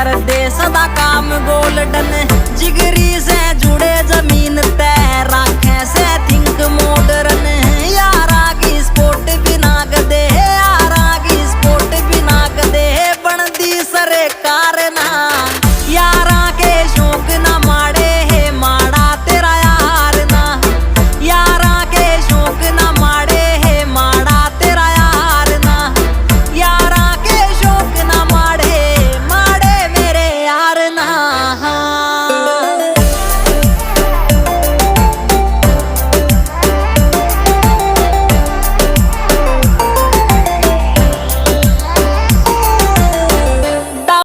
कर दे सदा काम गोल्डन जिगरी से जुड़े जमीन तय राखे से थिंक मॉडर्न यारा की स्पोर्ट बिना गदे यारा की स्पोर्ट बिना गदे बन दी सरकार ना